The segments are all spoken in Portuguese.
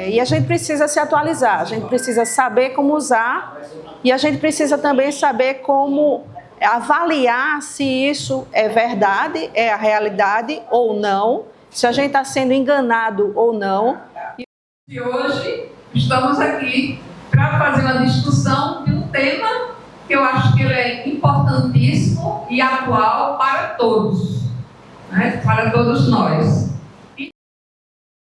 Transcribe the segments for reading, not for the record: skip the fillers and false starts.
E a gente precisa se atualizar, a gente precisa saber como usar e a gente precisa também saber como avaliar se isso é verdade, é a realidade ou não, se a gente está sendo enganado ou não. E hoje estamos aqui para fazer uma discussão de um tema que eu acho que ele é importantíssimo e atual para todos, né? Para todos nós.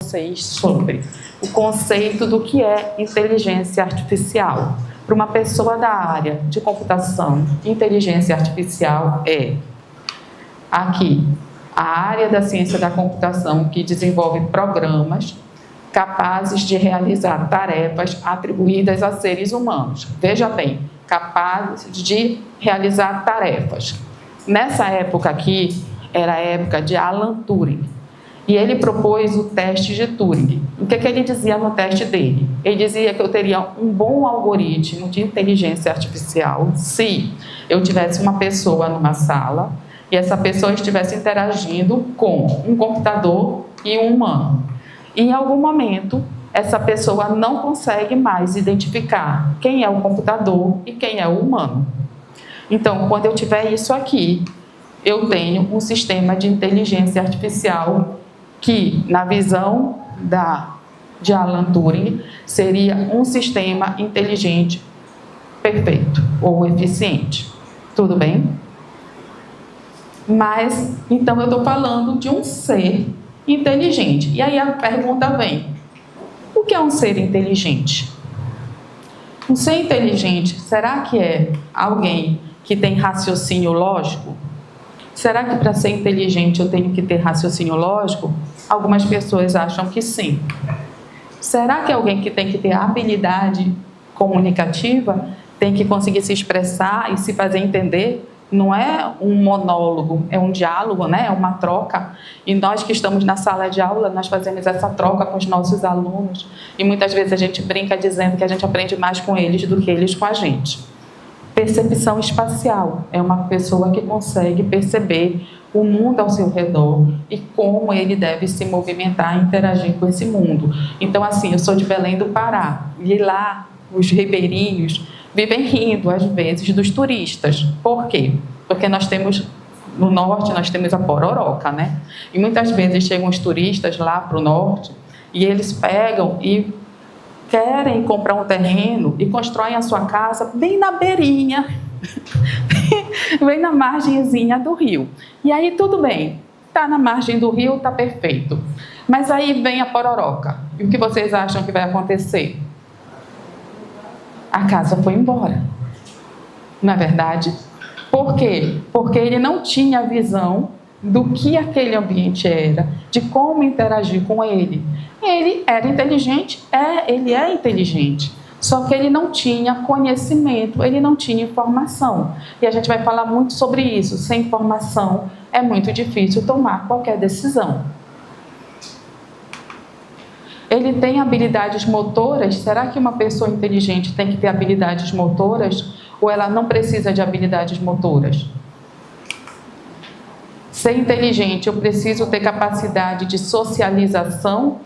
Vocês sobre o conceito do que é inteligência artificial. Para uma pessoa da área de computação, inteligência artificial é aqui a área da ciência da computação que desenvolve programas capazes de realizar tarefas atribuídas a seres humanos. Veja bem, capazes de realizar tarefas. Nessa época aqui, era a época de Alan Turing. E ele propôs o teste de Turing. O que ele dizia no teste dele? Ele dizia que eu teria um bom algoritmo de inteligência artificial se eu tivesse uma pessoa numa sala e essa pessoa estivesse interagindo com um computador e um humano. E em algum momento, essa pessoa não consegue mais identificar quem é o computador e quem é o humano. Então, quando eu tiver isso aqui, eu tenho um sistema de inteligência artificial que, na visão de Alan Turing, seria um sistema inteligente perfeito ou eficiente. Tudo bem? Mas, então, eu estou falando de um ser inteligente. E aí a pergunta vem: o que é um ser inteligente? Um ser inteligente, será que é alguém que tem raciocínio lógico? Será que para ser inteligente eu tenho que ter raciocínio lógico? Algumas pessoas acham que sim. Será que é alguém que tem que ter habilidade comunicativa? Tem que conseguir se expressar e se fazer entender? Não é um monólogo, é um diálogo, né? É uma troca. E nós que estamos na sala de aula, nós fazemos essa troca com os nossos alunos. E muitas vezes a gente brinca dizendo que a gente aprende mais com eles do que eles com a gente. Percepção espacial é uma pessoa que consegue perceber o mundo ao seu redor e como ele deve se movimentar e interagir com esse mundo. Então, assim, eu sou de Belém do Pará e lá os ribeirinhos vivem rindo, às vezes, dos turistas. Por quê? Porque nós temos, no norte, nós temos a pororoca, né? E muitas vezes chegam os turistas lá para o norte e eles pegam e querem comprar um terreno e constroem a sua casa bem na beirinha, bem na margenzinha do rio. E aí tudo bem, está na margem do rio, está perfeito. Mas aí vem a pororoca. E o que vocês acham que vai acontecer? A casa foi embora. Não é verdade? Por quê? Porque ele não tinha a visão do que aquele ambiente era, de como interagir com ele. Ele era inteligente? Ele é inteligente. Só que ele não tinha conhecimento, ele não tinha informação. E a gente vai falar muito sobre isso. Sem informação é muito difícil tomar qualquer decisão. Ele tem habilidades motoras? Será que uma pessoa inteligente tem que ter habilidades motoras? Ou ela não precisa de habilidades motoras? Ser inteligente, eu preciso ter capacidade de socialização.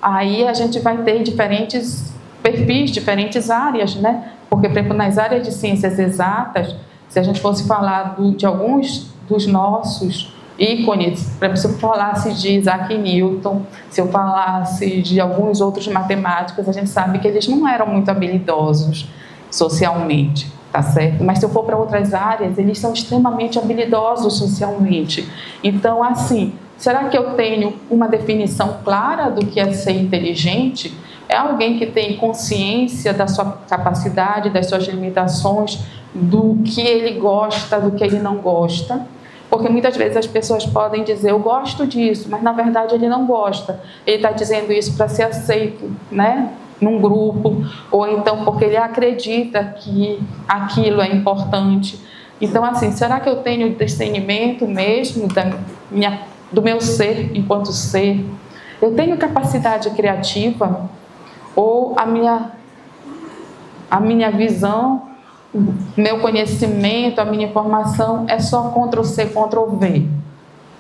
Aí a gente vai ter diferentes perfis, diferentes áreas, né? Porque, por exemplo, nas áreas de ciências exatas, se a gente fosse falar de alguns dos nossos ícones, por exemplo, se eu falasse de Isaac Newton, se eu falasse de alguns outros matemáticos, a gente sabe que eles não eram muito habilidosos socialmente, tá certo? Mas se eu for para outras áreas, eles são extremamente habilidosos socialmente. Então, assim, será que eu tenho uma definição clara do que é ser inteligente? É alguém que tem consciência da sua capacidade, das suas limitações, do que ele gosta, do que ele não gosta? Porque muitas vezes as pessoas podem dizer, eu gosto disso, mas na verdade ele não gosta. Ele está dizendo isso para ser aceito, né? Num grupo, ou então porque ele acredita que aquilo é importante. Então, assim, será que eu tenho discernimento mesmo do meu ser enquanto ser? Eu tenho capacidade criativa? Ou a minha visão, meu conhecimento, a minha informação é só Ctrl+C, Ctrl+V?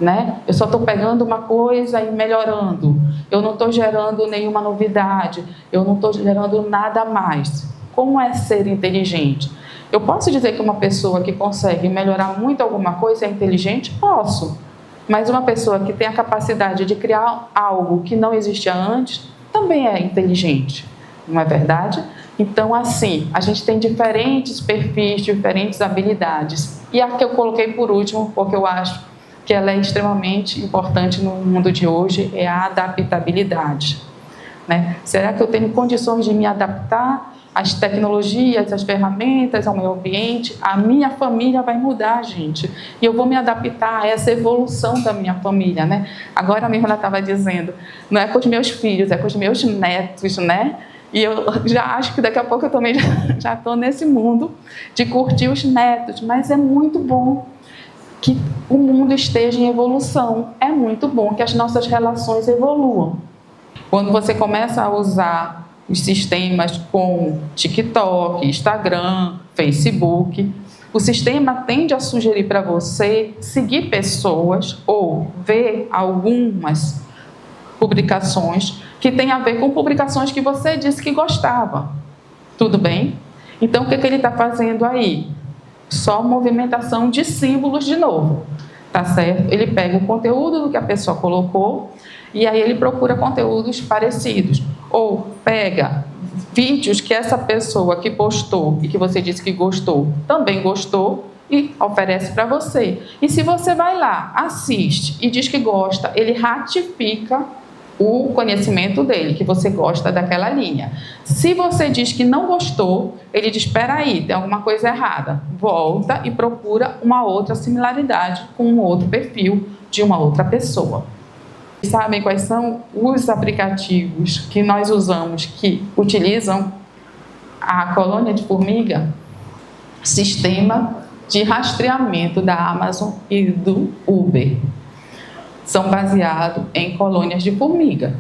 né? Eu só estou pegando uma coisa e melhorando. Eu não estou gerando nenhuma novidade. Eu não estou gerando nada a mais. Como é ser inteligente? Eu posso dizer que uma pessoa que consegue melhorar muito alguma coisa é inteligente? Posso. Mas uma pessoa que tem a capacidade de criar algo que não existia antes também é inteligente. Não é verdade? Então, assim, a gente tem diferentes perfis, diferentes habilidades. E a que eu coloquei por último, porque eu acho que ela é extremamente importante no mundo de hoje, é a adaptabilidade, né? Será que eu tenho condições de me adaptar às tecnologias, às ferramentas, ao meio ambiente? A minha família vai mudar, gente. E eu vou me adaptar a essa evolução da minha família, né? Agora mesmo ela estava dizendo, não é com os meus filhos, é com os meus netos, né? E eu já acho que daqui a pouco eu também já estou nesse mundo de curtir os netos, mas é muito bom que o mundo esteja em evolução. É muito bom que as nossas relações evoluam. Quando você começa a usar os sistemas com TikTok, Instagram, Facebook, o sistema tende a sugerir para você seguir pessoas ou ver algumas publicações que têm a ver com publicações que você disse que gostava. Tudo bem? Então, o que ele está fazendo aí? Só movimentação de símbolos de novo, tá certo? Ele pega o conteúdo do que a pessoa colocou e aí ele procura conteúdos parecidos. Ou pega vídeos que essa pessoa que postou e que você disse que gostou, também gostou e oferece para você. E se você vai lá, assiste e diz que gosta, ele ratifica o conhecimento dele, que você gosta daquela linha. Se você diz que não gostou, ele diz, espera aí, tem alguma coisa errada. Volta e procura uma outra similaridade com um outro perfil de uma outra pessoa. Sabem quais são os aplicativos que nós usamos que utilizam a colônia de formiga? Sistema de rastreamento da Amazon e do Uber. São baseados em colônias de formiga.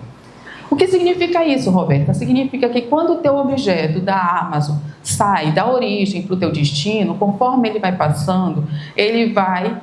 O que significa isso, Roberta? Significa que quando o teu objeto da Amazon sai da origem para o teu destino, conforme ele vai passando, ele vai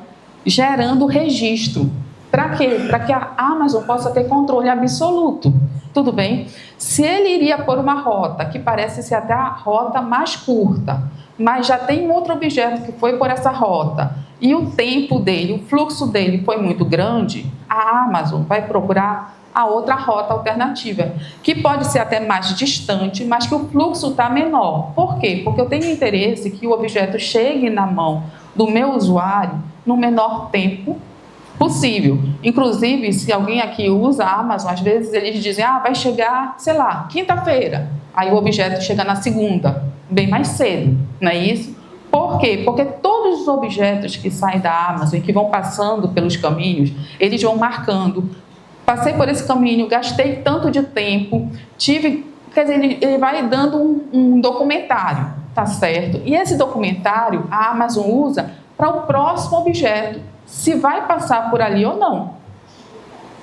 gerando registro. Para quê? Para que a Amazon possa ter controle absoluto. Tudo bem? Se ele iria por uma rota que parece ser até a rota mais curta, mas já tem um outro objeto que foi por essa rota, e o tempo dele, o fluxo dele foi muito grande, a Amazon vai procurar a outra rota alternativa, que pode ser até mais distante, mas que o fluxo está menor. Por quê? Porque eu tenho interesse que o objeto chegue na mão do meu usuário no menor tempo possível. Inclusive, se alguém aqui usa a Amazon, às vezes eles dizem, vai chegar, sei lá, quinta-feira. Aí o objeto chega na segunda, bem mais cedo, não é isso? Por quê? Porque todos os objetos que saem da Amazon e que vão passando pelos caminhos, eles vão marcando. Passei por esse caminho, gastei tanto de tempo, quer dizer, ele vai dando um documentário, tá certo? E esse documentário a Amazon usa para o próximo objeto, se vai passar por ali ou não.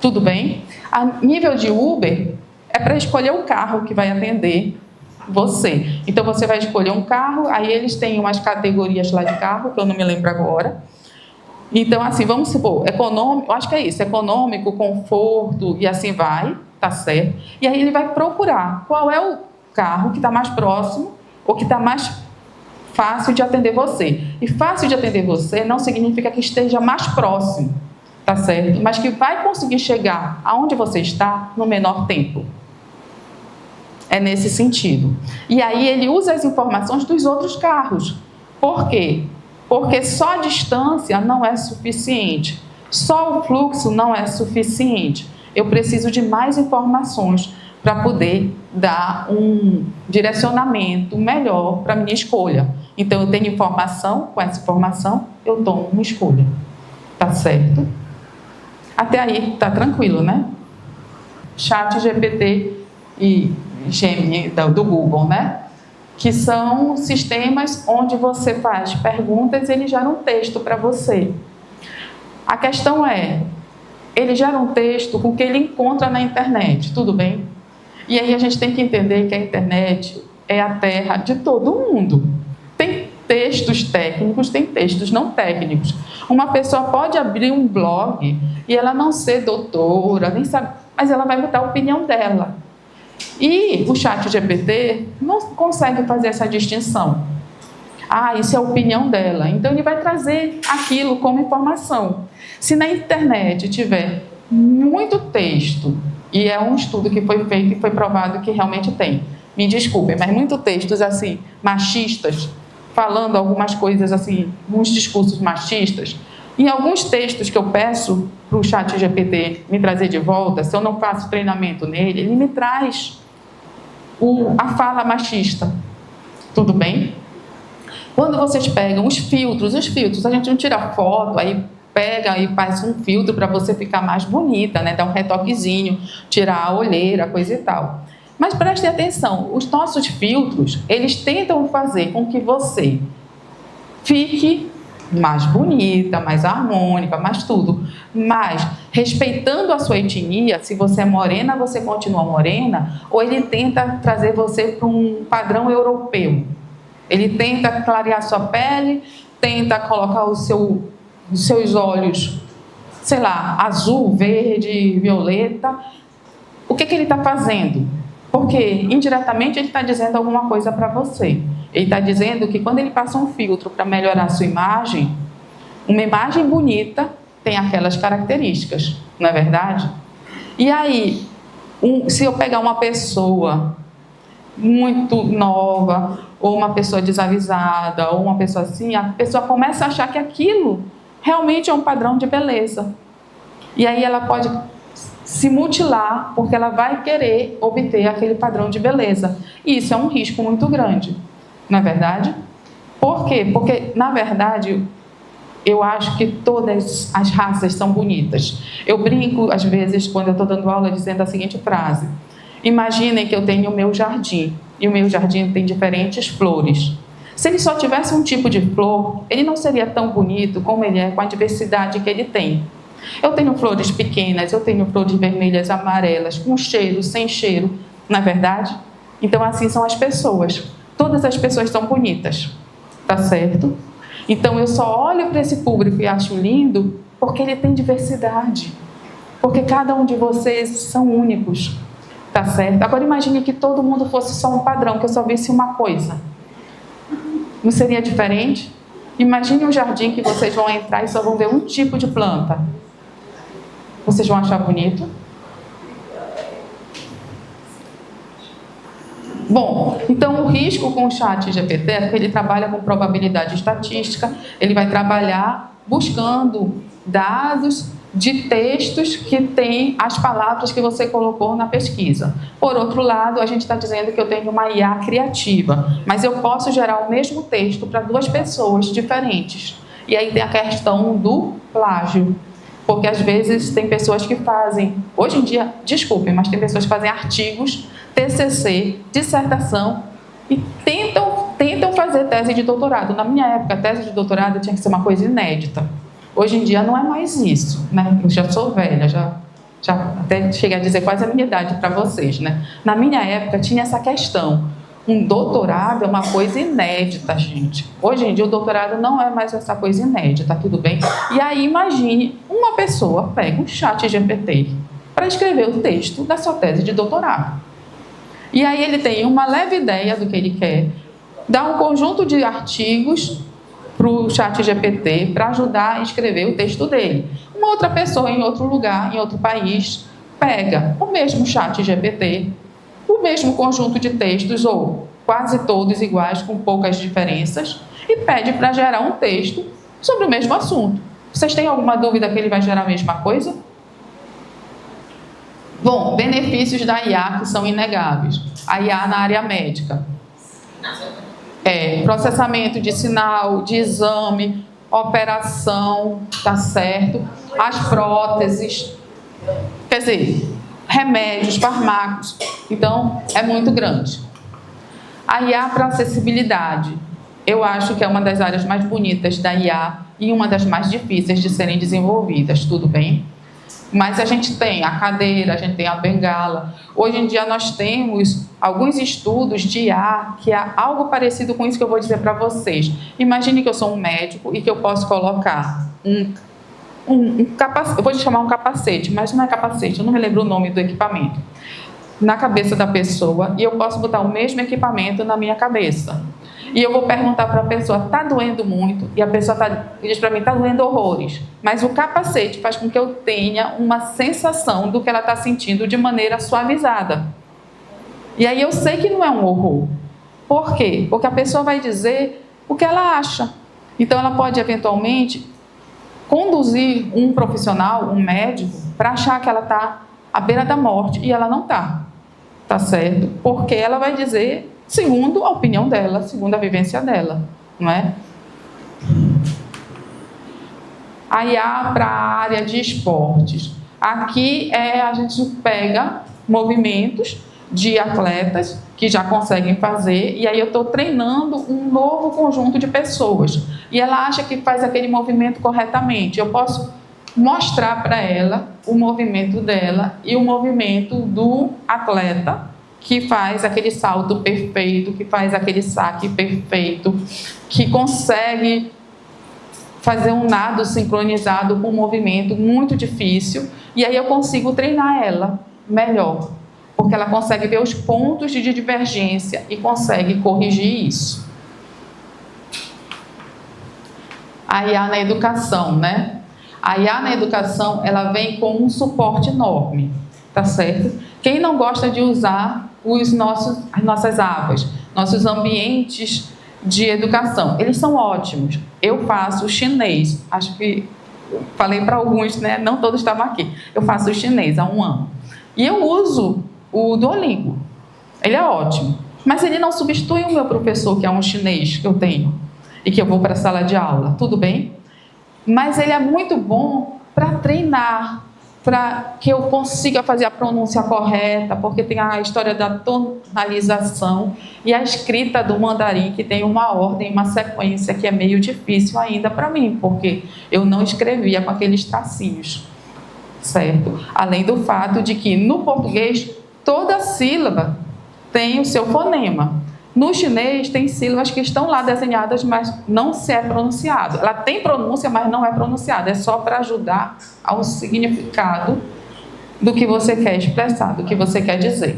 Tudo bem? A nível de Uber, é para escolher o carro que vai atender você. Então, você vai escolher um carro, aí eles têm umas categorias lá de carro, que eu não me lembro agora. Então, assim, vamos supor, econômico, acho que é isso, econômico, conforto, e assim vai, tá certo? E aí ele vai procurar qual é o carro que está mais próximo, ou que está mais fácil de atender você. E fácil de atender você não significa que esteja mais próximo, tá certo? Mas que vai conseguir chegar aonde você está no menor tempo. É nesse sentido. E aí ele usa as informações dos outros carros. Por quê? Porque só a distância não é suficiente. Só o fluxo não é suficiente. Eu preciso de mais informações para poder dar um direcionamento melhor para a minha escolha. Então, eu tenho informação, com essa informação, eu tomo uma escolha. Tá certo? Até aí, tá tranquilo, né? ChatGPT e Gemini do Google, né? Que são sistemas onde você faz perguntas e ele gera um texto para você. A questão é, ele gera um texto com o que ele encontra na internet, tudo bem? E aí a gente tem que entender que a internet é a terra de todo mundo. Tem textos técnicos, tem textos não técnicos. Uma pessoa pode abrir um blog e ela não ser doutora, nem sabe, mas ela vai botar a opinião dela. E o ChatGPT não consegue fazer essa distinção. Isso é a opinião dela. Então, ele vai trazer aquilo como informação. Se na internet tiver muito texto, e é um estudo que foi feito e foi provado que realmente tem, me desculpem, mas muito textos assim, machistas, falando algumas coisas assim, uns discursos machistas, em alguns textos que eu peço para o ChatGPT me trazer de volta, se eu não faço treinamento nele, ele me traz a fala machista. Tudo bem? Quando vocês pegam os filtros, a gente não tira foto, aí pega e faz um filtro para você ficar mais bonita, né? Dá um retoquezinho, tirar a olheira, coisa e tal. Mas prestem atenção, os nossos filtros, eles tentam fazer com que você fique mais bonita, mais harmônica, mais tudo. Mas, respeitando a sua etnia, se você é morena, você continua morena, ou ele tenta trazer você para um padrão europeu. Ele tenta clarear sua pele, tenta colocar os seus olhos, sei lá, azul, verde, violeta. O que ele está fazendo? Porque, indiretamente, ele está dizendo alguma coisa para você. Ele está dizendo que quando ele passa um filtro para melhorar a sua imagem, uma imagem bonita tem aquelas características, não é verdade? E aí, se eu pegar uma pessoa muito nova, ou uma pessoa desavisada, ou uma pessoa assim, a pessoa começa a achar que aquilo realmente é um padrão de beleza. E aí ela pode se mutilar, porque ela vai querer obter aquele padrão de beleza. E isso é um risco muito grande, não é verdade? Por quê? Porque, na verdade, eu acho que todas as raças são bonitas. Eu brinco, às vezes, quando eu estou dando aula, dizendo a seguinte frase: imaginem que eu tenho o meu jardim, e o meu jardim tem diferentes flores. Se ele só tivesse um tipo de flor, ele não seria tão bonito como ele é com a diversidade que ele tem. Eu tenho flores pequenas, eu tenho flores vermelhas, amarelas, com cheiro, sem cheiro, não é verdade? Então, assim são as pessoas. Todas as pessoas são bonitas, tá certo? Então, eu só olho para esse público e acho lindo porque ele tem diversidade. Porque cada um de vocês são únicos. Tá certo? Agora imagine que todo mundo fosse só um padrão, que eu só visse uma coisa. Não seria diferente? Imagine um jardim que vocês vão entrar e só vão ver um tipo de planta. Vocês vão achar bonito? Bom, então o risco com o ChatGPT é que ele trabalha com probabilidade estatística, ele vai trabalhar buscando dados de textos que têm as palavras que você colocou na pesquisa. Por outro lado, a gente está dizendo que eu tenho uma IA criativa, mas eu posso gerar o mesmo texto para duas pessoas diferentes. E aí tem a questão do plágio, porque às vezes tem pessoas que fazem, hoje em dia, desculpem, mas tem pessoas que fazem artigos, TCC, dissertação, e tentam fazer tese de doutorado. Na minha época, a tese de doutorado tinha que ser uma coisa inédita. Hoje em dia não é mais isso, né? Eu já sou velha, já até cheguei a dizer quase a minha idade para vocês, né? Na minha época tinha essa questão. Um doutorado é uma coisa inédita, gente. Hoje em dia o doutorado não é mais essa coisa inédita, tudo bem? E aí imagine, uma pessoa pega um ChatGPT para escrever o texto da sua tese de doutorado. E aí ele tem uma leve ideia do que ele quer, dá um conjunto de artigos para o ChatGPT para ajudar a escrever o texto dele. Uma outra pessoa em outro lugar, em outro país, pega o mesmo ChatGPT, o mesmo conjunto de textos, ou quase todos iguais, com poucas diferenças, e pede para gerar um texto sobre o mesmo assunto. Vocês têm alguma dúvida que ele vai gerar a mesma coisa? Bom, benefícios da IA que são inegáveis. A IA na área médica. Processamento de sinal, de exame, operação, tá certo? As próteses, quer dizer, remédios, fármacos. Então, é muito grande. A IA para acessibilidade. Eu acho que é uma das áreas mais bonitas da IA e uma das mais difíceis de serem desenvolvidas, tudo bem? Mas a gente tem a cadeira, a gente tem a bengala. Hoje em dia nós temos alguns estudos de IA que é algo parecido com isso que eu vou dizer para vocês. Imagine que eu sou um médico e que eu posso colocar um capacete, eu vou chamar um capacete, mas não é capacete, eu não me lembro o nome do equipamento, na cabeça da pessoa, e eu posso botar o mesmo equipamento na minha cabeça. E eu vou perguntar para a pessoa, está doendo muito? E a pessoa diz para mim, está doendo horrores. Mas o capacete faz com que eu tenha uma sensação do que ela está sentindo de maneira suavizada. E aí eu sei que não é um horror. Por quê? Porque a pessoa vai dizer o que ela acha. Então ela pode eventualmente conduzir um profissional, um médico, para achar que ela está à beira da morte e ela não está. Tá certo? Porque ela vai dizer segundo a opinião dela, segundo a vivência dela, não é? A IA para a área de esportes. Aqui a gente pega movimentos de atletas que já conseguem fazer, e aí eu estou treinando um novo conjunto de pessoas. E ela acha que faz aquele movimento corretamente. Eu posso mostrar para ela o movimento dela e o movimento do atleta, que faz aquele salto perfeito, que faz aquele saque perfeito, que consegue fazer um nado sincronizado com um movimento muito difícil, e aí eu consigo treinar ela melhor, porque ela consegue ver os pontos de divergência e consegue corrigir isso. A IA na educação, né? A IA na educação, ela vem com um suporte enorme, tá certo? Quem não gosta de usar as nossas abas, nossos ambientes de educação, eles são ótimos. Eu faço chinês, acho que falei para alguns, né? Não todos estavam aqui. Eu faço chinês há 1 ano. E eu uso o Duolingo. Ele é ótimo. Mas ele não substitui o meu professor, que é um chinês que eu tenho, e que eu vou para a sala de aula. Tudo bem? Mas ele é muito bom para treinar, para que eu consiga fazer a pronúncia correta, porque tem a história da tonalização e a escrita do mandarim, que tem uma ordem, uma sequência que é meio difícil ainda para mim, porque eu não escrevia com aqueles tracinhos, certo? Além do fato de que no português toda sílaba tem o seu fonema. No chinês tem sílabas que estão lá desenhadas, mas não se é pronunciado. Ela tem pronúncia, mas não é pronunciada. É só para ajudar ao significado do que você quer expressar, do que você quer dizer.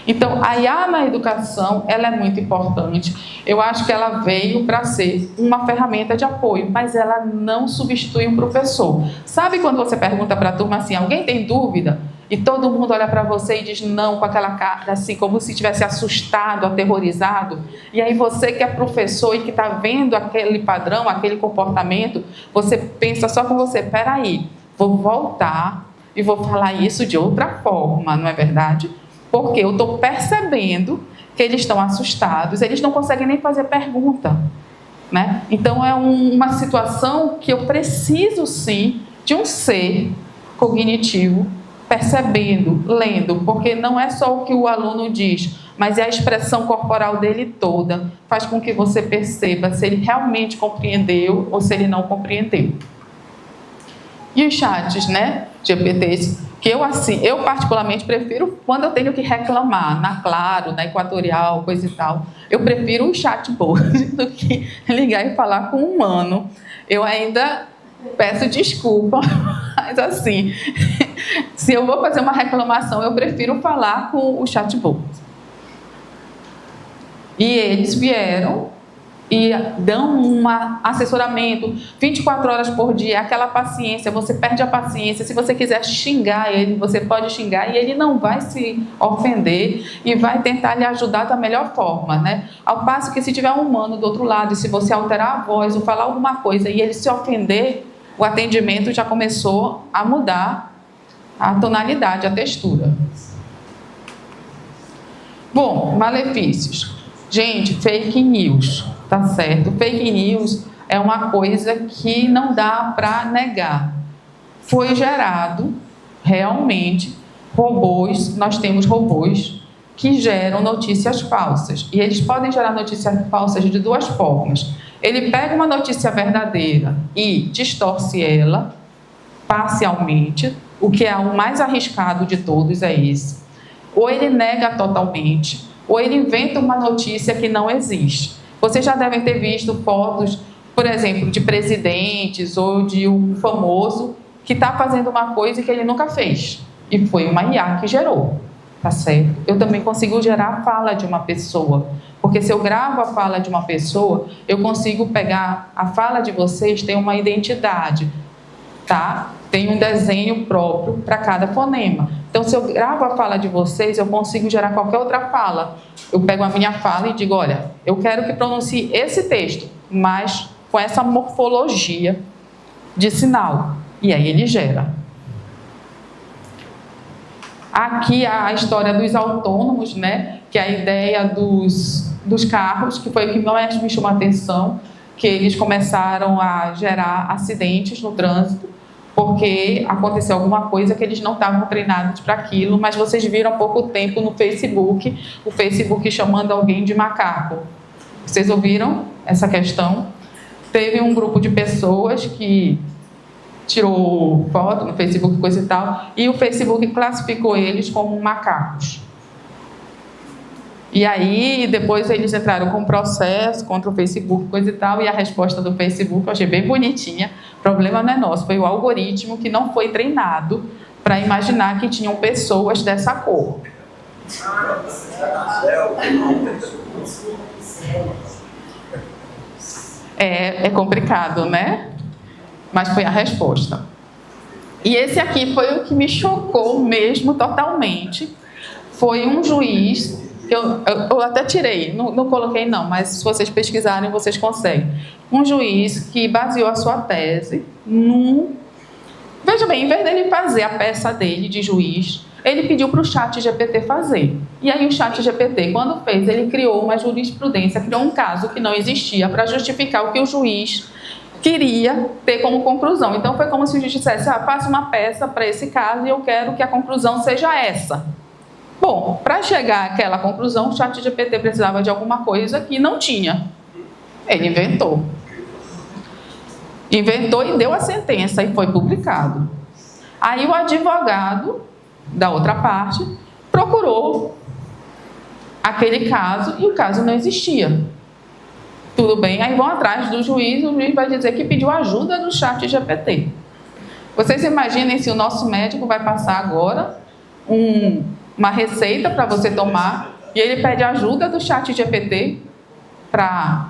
Então, a IA na educação, ela é muito importante. Eu acho que ela veio para ser uma ferramenta de apoio, mas ela não substitui um professor. Sabe quando você pergunta para a turma assim, alguém tem dúvida? E todo mundo olha para você e diz não, com aquela cara assim, como se estivesse assustado, aterrorizado. E aí você que é professor e que está vendo aquele padrão, aquele comportamento, você pensa só com você, peraí, vou voltar e vou falar isso de outra forma, não é verdade? Porque eu estou percebendo que eles estão assustados, eles não conseguem nem fazer pergunta, né? Então é uma situação que eu preciso sim de um ser cognitivo percebendo, lendo, porque não é só o que o aluno diz, mas é a expressão corporal dele toda, faz com que você perceba se ele realmente compreendeu ou se ele não compreendeu. E os chats, né, GPTs, que eu particularmente prefiro quando eu tenho que reclamar, na Claro, na Equatorial, coisa e tal, eu prefiro o chatbot do que ligar e falar com um humano. Eu ainda peço desculpa, mas assim, se eu vou fazer uma reclamação, eu prefiro falar com o chatbot. E eles vieram e dão um assessoramento 24 horas por dia, aquela paciência, você perde a paciência. Se você quiser xingar ele, você pode xingar e ele não vai se ofender e vai tentar lhe ajudar da melhor forma, né? Ao passo que se tiver um humano do outro lado e se você alterar a voz ou falar alguma coisa e ele se ofender, o atendimento já começou a mudar a tonalidade, a textura. Bom, malefícios. Gente, fake news, tá certo? Fake news é uma coisa que não dá para negar. Foi gerado, realmente, robôs, nós temos robôs que geram notícias falsas. E eles podem gerar notícias falsas de 2 formas. Ele pega uma notícia verdadeira e distorce ela parcialmente, o que é o mais arriscado de todos é esse. ou ele nega totalmente, ou ele inventa uma notícia que não existe. Vocês já devem ter visto fotos, por exemplo, de presidentes ou de um famoso que está fazendo uma coisa que ele nunca fez. E foi uma IA que gerou, tá certo? Eu também consigo gerar a fala de uma pessoa. Porque se eu gravo a fala de uma pessoa, eu consigo pegar a fala de vocês, tem uma identidade, tá? Tem um desenho próprio para cada fonema. Então, se eu gravo a fala de vocês, eu consigo gerar qualquer outra fala. Eu pego a minha fala e digo, olha, eu quero que pronuncie esse texto, mas com essa morfologia de sinal. E aí ele gera. Aqui a história dos autônomos, né? Que é a ideia dos carros, que foi o que mais me chamou a atenção, que eles começaram a gerar acidentes no trânsito, porque aconteceu alguma coisa que eles não estavam treinados para aquilo, mas vocês viram há pouco tempo no Facebook, o Facebook chamando alguém de macaco. Vocês ouviram essa questão? Teve um grupo de pessoas que tirou foto no Facebook, coisa e tal, e o Facebook classificou eles como macacos. E aí, depois eles entraram com um processo contra o Facebook, coisa e tal, e a resposta do Facebook eu achei bem bonitinha. O problema não é nosso, foi o algoritmo que não foi treinado para imaginar que tinham pessoas dessa cor. É complicado, né? Mas foi a resposta. E esse aqui foi o que me chocou mesmo totalmente. Foi um juiz... Eu até tirei, não coloquei não, mas se vocês pesquisarem, vocês conseguem. Um juiz que baseou a sua tese num... Veja bem, em vez dele fazer a peça dele de juiz, ele pediu para o ChatGPT fazer. E aí o ChatGPT, quando fez, ele criou uma jurisprudência, criou um caso que não existia para justificar o que o juiz queria ter como conclusão. Então foi como se o juiz dissesse, faça uma peça para esse caso e eu quero que a conclusão seja essa. Bom, para chegar àquela conclusão, o ChatGPT precisava de alguma coisa que não tinha. Ele inventou. Inventou e deu a sentença e foi publicado. Aí o advogado da outra parte procurou aquele caso e o caso não existia. Tudo bem, aí vão atrás do juiz, o juiz vai dizer que pediu ajuda do ChatGPT. Vocês imaginem se o nosso médico vai passar agora uma receita para você tomar e ele pede ajuda do ChatGPT para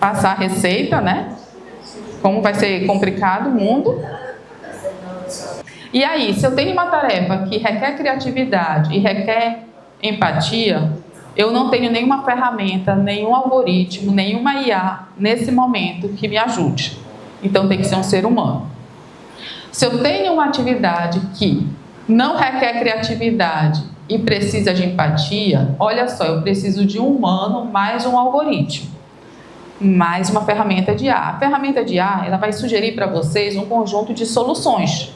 passar a receita, né? Como vai ser complicado o mundo. E aí, se eu tenho uma tarefa que requer criatividade e requer empatia, eu não tenho nenhuma ferramenta, nenhum algoritmo, nenhuma IA nesse momento que me ajude. Então tem que ser um ser humano. Se eu tenho uma atividade que não requer criatividade e precisa de empatia, olha só, eu preciso de um humano mais um algoritmo, mais uma ferramenta de IA. A ferramenta de IA, ela vai sugerir para vocês um conjunto de soluções,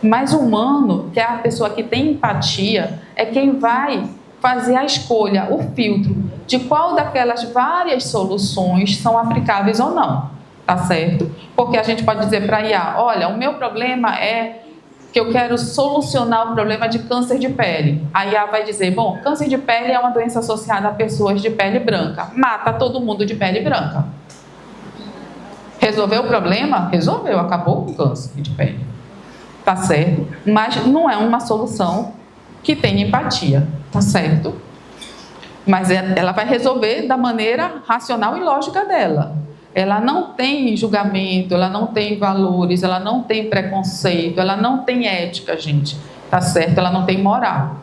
mas o humano, que é a pessoa que tem empatia, é quem vai fazer a escolha, o filtro de qual daquelas várias soluções são aplicáveis ou não, tá certo? Porque a gente pode dizer para a IA, olha, o meu problema é que eu quero solucionar o problema de câncer de pele. A IA vai dizer, bom, câncer de pele é uma doença associada a pessoas de pele branca. Mata todo mundo de pele branca. Resolveu o problema? Resolveu, acabou com o câncer de pele. Tá certo? Mas não é uma solução que tenha empatia, tá certo? Mas ela vai resolver da maneira racional e lógica dela. Ela não tem julgamento, ela não tem valores, ela não tem preconceito, ela não tem ética, gente, tá certo? Ela não tem moral.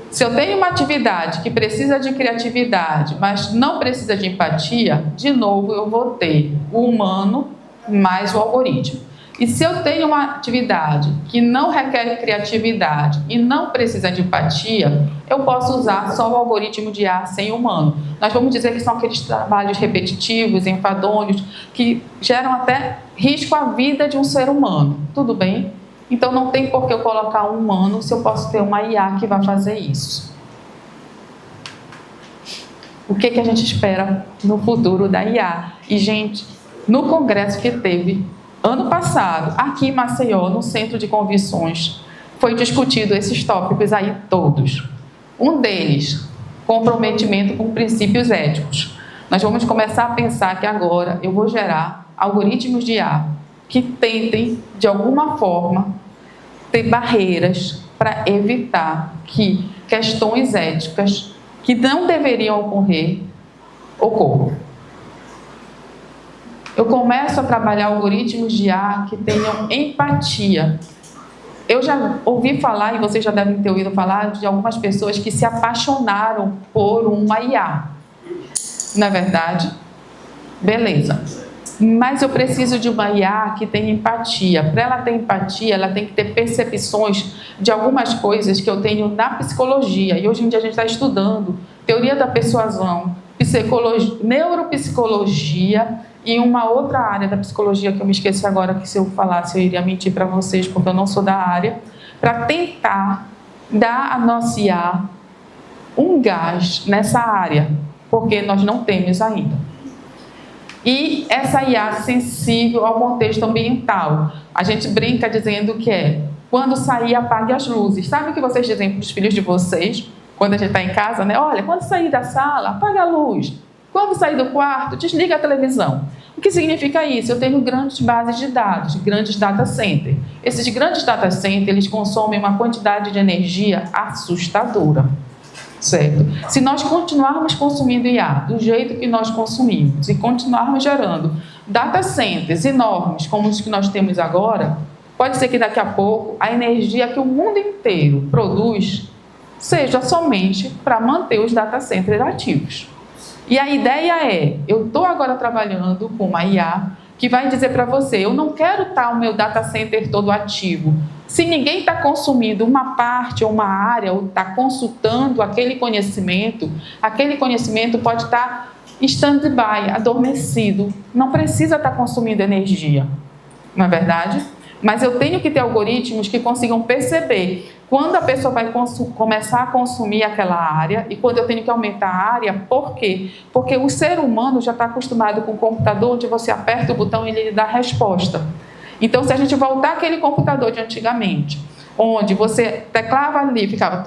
Se eu tenho uma atividade que precisa de criatividade, mas não precisa de empatia, de novo eu vou ter o humano mais o algoritmo. E se eu tenho uma atividade que não requer criatividade e não precisa de empatia, eu posso usar só o algoritmo de IA sem humano. Nós vamos dizer que são aqueles trabalhos repetitivos, enfadonhos, que geram até risco à vida de um ser humano. Tudo bem? Então não tem por que eu colocar um humano se eu posso ter uma IA que vai fazer isso. O que a gente espera no futuro da IA? E, gente, no congresso que teve ano passado, aqui em Maceió, no Centro de Convenções, foi discutido esses tópicos aí todos. Um deles, comprometimento com princípios éticos. Nós vamos começar a pensar que agora eu vou gerar algoritmos de IA que tentem, de alguma forma, ter barreiras para evitar que questões éticas que não deveriam ocorram. Eu começo a trabalhar algoritmos de IA que tenham empatia. Eu já ouvi falar, e vocês já devem ter ouvido falar, de algumas pessoas que se apaixonaram por uma IA. Não é verdade? Beleza. Mas eu preciso de uma IA que tenha empatia. Para ela ter empatia, ela tem que ter percepções de algumas coisas que eu tenho na psicologia. E hoje em dia a gente está estudando teoria da persuasão, neuropsicologia e uma outra área da psicologia que eu me esqueci agora, que se eu falasse eu iria mentir para vocês, porque eu não sou da área, para tentar dar a nossa IA um gás nessa área, porque nós não temos ainda. E essa IA sensível ao contexto ambiental. A gente brinca dizendo que quando sair, apague as luzes. Sabe o que vocês dizem para os filhos de vocês, quando a gente está em casa, né? Olha, quando sair da sala, apaga a luz. Quando sair do quarto, desliga a televisão. O que significa isso? Eu tenho grandes bases de dados, grandes data centers. Esses grandes data centers, eles consomem uma quantidade de energia assustadora. Certo? Se nós continuarmos consumindo IA do jeito que nós consumimos e continuarmos gerando data centers enormes como os que nós temos agora, pode ser que daqui a pouco a energia que o mundo inteiro produz seja somente para manter os data centers ativos. E a ideia é, eu estou agora trabalhando com uma IA que vai dizer para você, eu não quero estar o meu data center todo ativo. Se ninguém está consumindo uma parte ou uma área, ou está consultando aquele conhecimento pode estar stand-by, adormecido. Não precisa estar consumindo energia, não é verdade? Mas eu tenho que ter algoritmos que consigam perceber quando a pessoa vai começar a consumir aquela área e quando eu tenho que aumentar a área. Por quê? Porque o ser humano já está acostumado com o computador, onde você aperta o botão e ele lhe dá a resposta. Então, se a gente voltar àquele computador de antigamente, onde você teclava ali, ficava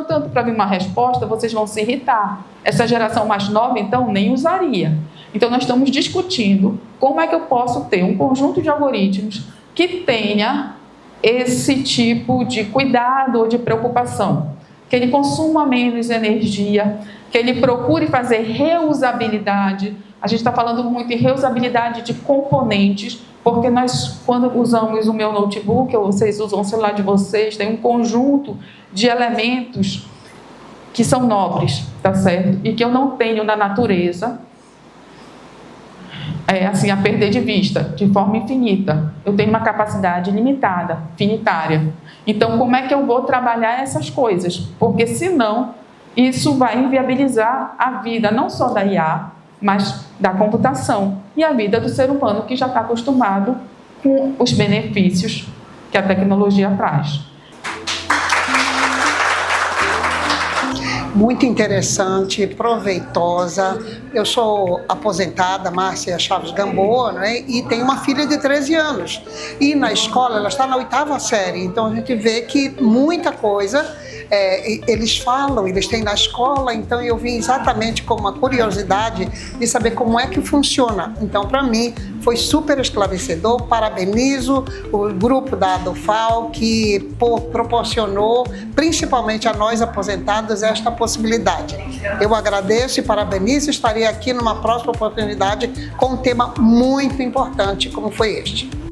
tanto para vir uma resposta, vocês vão se irritar. Essa geração mais nova, então, nem usaria. Então, nós estamos discutindo como é que eu posso ter um conjunto de algoritmos que tenha esse tipo de cuidado ou de preocupação, que ele consuma menos energia, que ele procure fazer reusabilidade. A gente está falando muito em reusabilidade de componentes, porque nós, quando usamos o meu notebook, ou vocês usam o celular de vocês, tem um conjunto de elementos que são nobres, tá certo? E que eu não tenho na natureza, assim, a perder de vista, de forma infinita. Eu tenho uma capacidade limitada, finitária. Então, como é que eu vou trabalhar essas coisas? Porque, senão, isso vai inviabilizar a vida, não só da IA, mas da computação e a vida do ser humano que já está acostumado com os benefícios que a tecnologia traz. Muito interessante, proveitosa. Eu sou aposentada, Márcia Chaves Gamboa, né? E tenho uma filha de 13 anos. E na escola, ela está na 8ª série, então a gente vê que muita coisa eles falam, eles têm na escola, então eu vim exatamente com uma curiosidade de saber como é que funciona. Então, para mim, foi super esclarecedor. Parabenizo o grupo da ADOFAL que proporcionou, principalmente a nós aposentados, esta possibilidade. Eu agradeço e parabenizo, estarei aqui numa próxima oportunidade com um tema muito importante como foi este.